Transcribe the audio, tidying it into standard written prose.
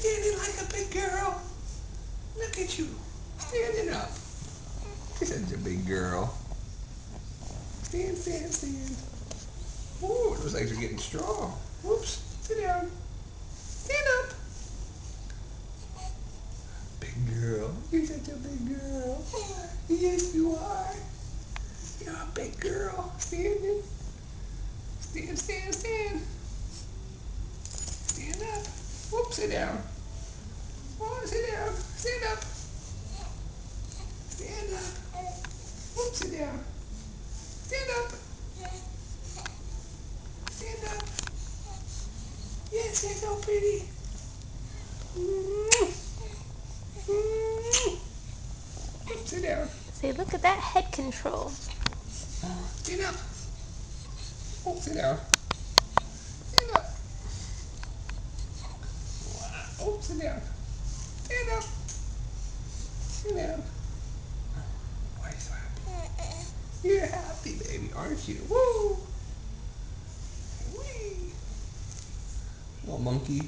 standing like a big girl. Look at you, standing up. You're such a big girl. Stand, stand, stand. Ooh, those legs are getting strong. Whoops, sit down. Stand up. Big girl. You're such a big girl. Yes, you are. You're a big girl. Standing. Stand, stand, stand. Stand up. Whoops, sit down. Oh, sit down. Stand up. Stand up. Whoops, sit down. Stand up. Stand up. Yes, you're so pretty. Sit down. Say, look at that head control. Stand up. Oh, sit down. Stand up. Oh, sit down. Stand up. Sit down. Why are you so happy? You're happy, baby, aren't you? Woo! Wee! Little monkey.